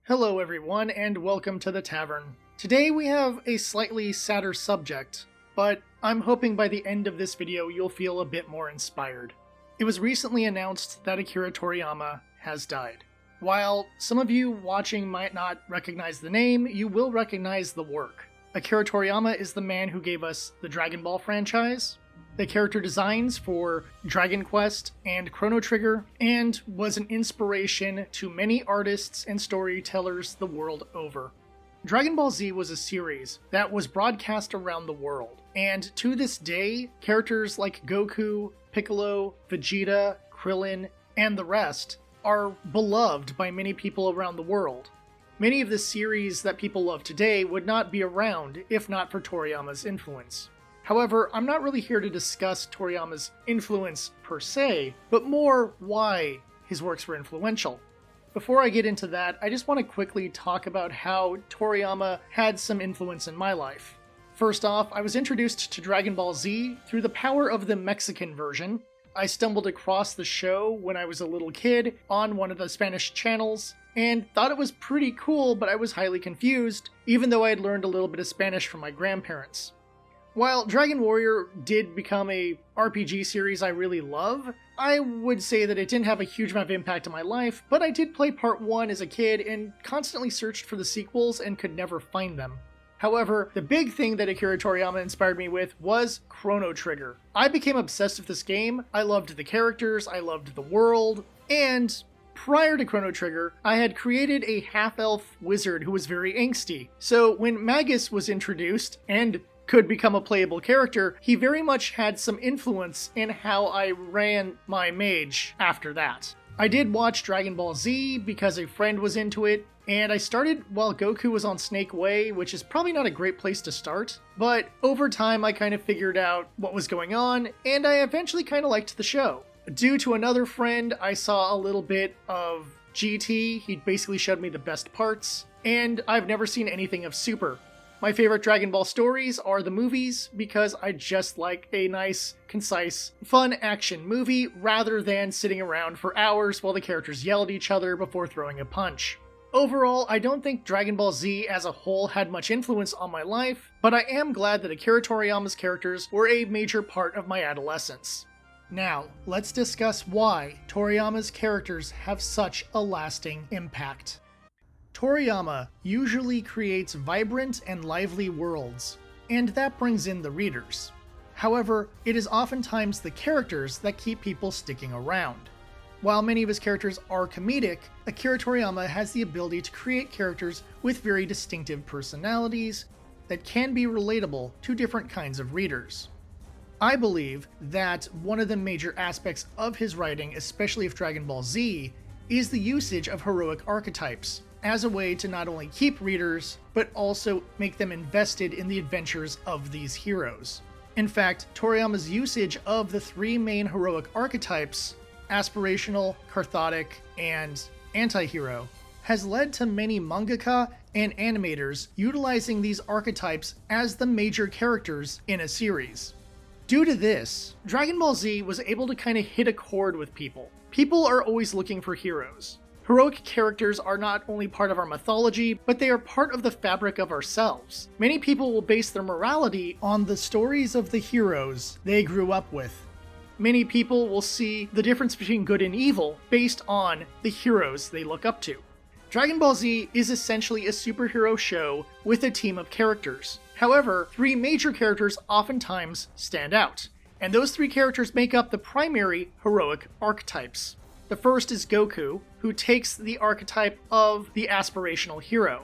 Hello everyone, and welcome to the tavern. Today we have a slightly sadder subject, but I'm hoping by the end of this video you'll feel a bit more inspired. It was recently announced that Akira Toriyama has died. While some of you watching might not recognize the name, you will recognize the work. Akira Toriyama is the man who gave us the Dragon Ball franchise, the character designs for Dragon Quest and Chrono Trigger, and was an inspiration to many artists and storytellers the world over. Dragon Ball Z was a series that was broadcast around the world, and to this day, characters like Goku, Piccolo, Vegeta, Krillin, and the rest are beloved by many people around the world. Many of the series that people love today would not be around if not for Toriyama's influence. However, I'm not really here to discuss Toriyama's influence per se, but more why his works were influential. Before I get into that, I just want to quickly talk about how Toriyama had some influence in my life. First off, I was introduced to Dragon Ball Z through the power of the Mexican version. I stumbled across the show when I was a little kid on one of the Spanish channels, and thought it was pretty cool, but I was highly confused, even though I had learned a little bit of Spanish from my grandparents. While Dragon Warrior did become a RPG series I really love, I would say that it didn't have a huge amount of impact on my life, but I did play part 1 as a kid and constantly searched for the sequels and could never find them. However, the big thing that Akira Toriyama inspired me with was Chrono Trigger. I became obsessed with this game, I loved the characters, I loved the world, and prior to Chrono Trigger, I had created a half-elf wizard who was very angsty. So when Magus was introduced, and could become a playable character, he very much had some influence in how I ran my mage after that. I did watch Dragon Ball Z because a friend was into it, and I started while Goku was on Snake Way, which is probably not a great place to start, but over time I kind of figured out what was going on, and I eventually kind of liked the show. Due to another friend, I saw a little bit of GT, he basically showed me the best parts, and I've never seen anything of Super. My favorite Dragon Ball stories are the movies, because I just like a nice, concise, fun action movie rather than sitting around for hours while the characters yell at each other before throwing a punch. Overall, I don't think Dragon Ball Z as a whole had much influence on my life, but I am glad that Akira Toriyama's characters were a major part of my adolescence. Now, let's discuss why Toriyama's characters have such a lasting impact. Toriyama usually creates vibrant and lively worlds, and that brings in the readers. However, it is oftentimes the characters that keep people sticking around. While many of his characters are comedic, Akira Toriyama has the ability to create characters with very distinctive personalities that can be relatable to different kinds of readers. I believe that one of the major aspects of his writing, especially of Dragon Ball Z, is the usage of heroic archetypes, as a way to not only keep readers, but also make them invested in the adventures of these heroes. In fact, Toriyama's usage of the 3 main heroic archetypes, aspirational, cathartic, and anti-hero, has led to many mangaka and animators utilizing these archetypes as the major characters in a series. Due to this, Dragon Ball Z was able to kind of hit a chord with people. People are always looking for heroes. Heroic characters are not only part of our mythology, but they are part of the fabric of ourselves. Many people will base their morality on the stories of the heroes they grew up with. Many people will see the difference between good and evil based on the heroes they look up to. Dragon Ball Z is essentially a superhero show with a team of characters. However, 3 major characters oftentimes stand out, and those 3 characters make up the primary heroic archetypes. The first is Goku, who takes the archetype of the aspirational hero.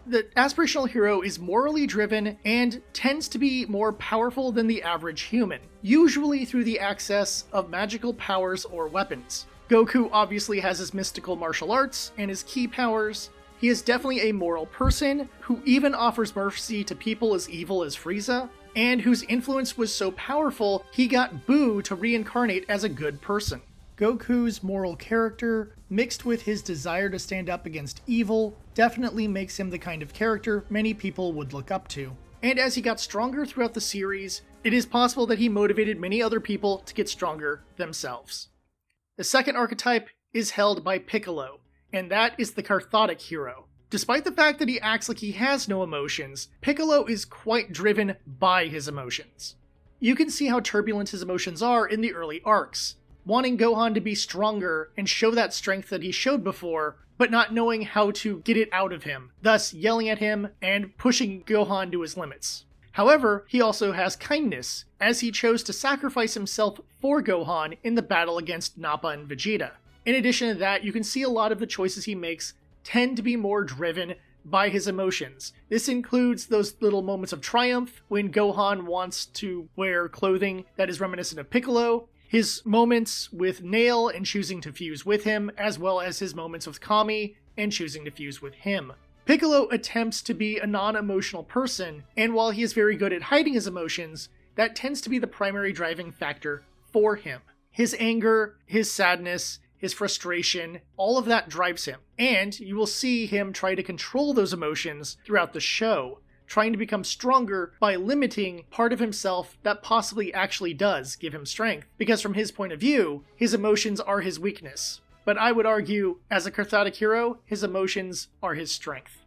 The aspirational hero is morally driven and tends to be more powerful than the average human, usually through the access of magical powers or weapons. Goku obviously has his mystical martial arts and his ki powers. He is definitely a moral person who even offers mercy to people as evil as Frieza, and whose influence was so powerful he got Buu to reincarnate as a good person. Goku's moral character, mixed with his desire to stand up against evil, definitely makes him the kind of character many people would look up to. And as he got stronger throughout the series, it is possible that he motivated many other people to get stronger themselves. The second archetype is held by Piccolo, and that is the cathartic hero. Despite the fact that he acts like he has no emotions, Piccolo is quite driven by his emotions. You can see how turbulent his emotions are in the early arcs, wanting Gohan to be stronger and show that strength that he showed before, but not knowing how to get it out of him, thus yelling at him and pushing Gohan to his limits. However, he also has kindness, as he chose to sacrifice himself for Gohan in the battle against Nappa and Vegeta. In addition to that, you can see a lot of the choices he makes tend to be more driven by his emotions. This includes those little moments of triumph when Gohan wants to wear clothing that is reminiscent of Piccolo, his moments with Nail and choosing to fuse with him, as well as his moments with Kami and choosing to fuse with him. Piccolo attempts to be a non-emotional person, and while he is very good at hiding his emotions, that tends to be the primary driving factor for him. His anger, his sadness, his frustration, all of that drives him. And you will see him try to control those emotions throughout the show, trying to become stronger by limiting part of himself that possibly actually does give him strength. Because from his point of view, his emotions are his weakness. But I would argue, as a cathartic hero, his emotions are his strength.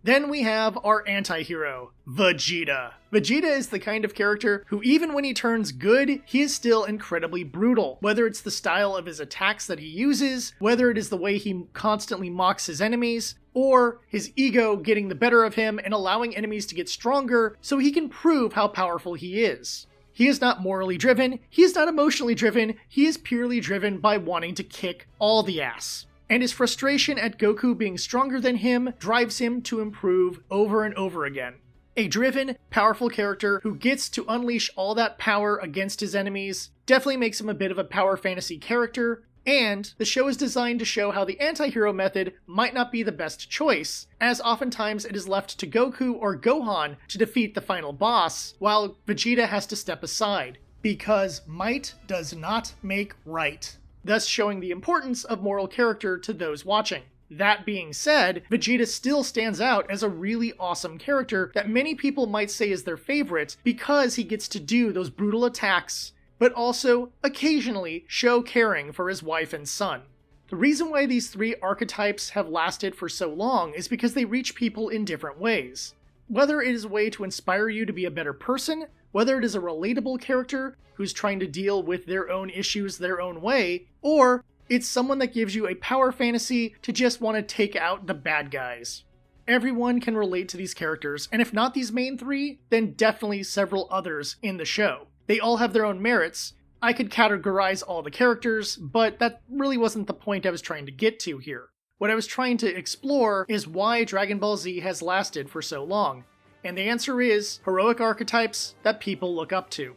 Then we have our anti-hero, Vegeta. Vegeta is the kind of character who, even when he turns good, he is still incredibly brutal. Whether it's the style of his attacks that he uses, whether it is the way he constantly mocks his enemies, or his ego getting the better of him and allowing enemies to get stronger so he can prove how powerful he is. He is not morally driven, he is not emotionally driven, he is purely driven by wanting to kick all the ass. And his frustration at Goku being stronger than him drives him to improve over and over again. A driven, powerful character who gets to unleash all that power against his enemies definitely makes him a bit of a power fantasy character, and the show is designed to show how the anti-hero method might not be the best choice, as oftentimes it is left to Goku or Gohan to defeat the final boss, while Vegeta has to step aside, because might does not make right, thus showing the importance of moral character to those watching. That being said, Vegeta still stands out as a really awesome character that many people might say is their favorite because he gets to do those brutal attacks, but also occasionally show caring for his wife and son. The reason why these three archetypes have lasted for so long is because they reach people in different ways. Whether it is a way to inspire you to be a better person, whether it is a relatable character who's trying to deal with their own issues their own way, or it's someone that gives you a power fantasy to just want to take out the bad guys. Everyone can relate to these characters, and if not these main three, then definitely several others in the show. They all have their own merits. I could categorize all the characters, but that really wasn't the point I was trying to get to here. What I was trying to explore is why Dragon Ball Z has lasted for so long, and the answer is heroic archetypes that people look up to.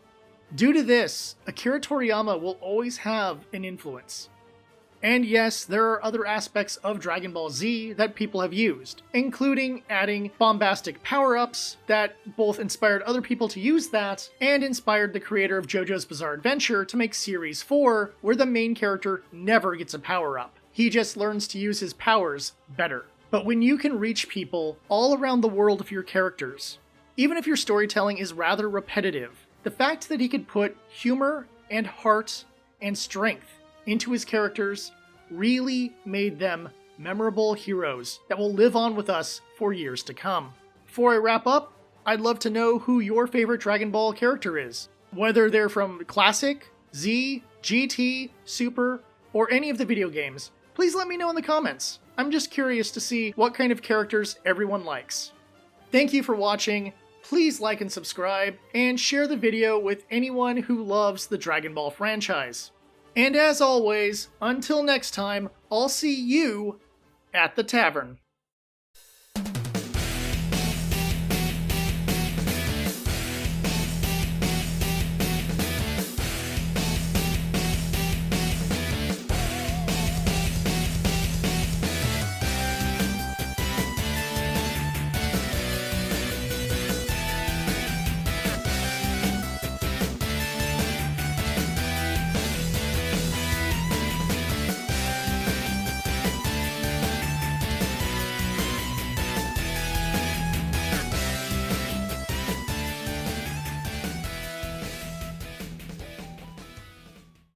Due to this, Akira Toriyama will always have an influence. And yes, there are other aspects of Dragon Ball Z that people have used, including adding bombastic power-ups that both inspired other people to use that, and inspired the creator of JoJo's Bizarre Adventure to make Series 4, where the main character never gets a power-up. He just learns to use his powers better. But when you can reach people all around the world of your characters, even if your storytelling is rather repetitive, the fact that he could put humor and heart and strength into his characters really made them memorable heroes that will live on with us for years to come. Before I wrap up, I'd love to know who your favorite Dragon Ball character is. Whether they're from Classic, Z, GT, Super, or any of the video games, please let me know in the comments. I'm just curious to see what kind of characters everyone likes. Thank you for watching. Please like and subscribe, and share the video with anyone who loves the Dragon Ball franchise. And as always, until next time, I'll see you at the tavern.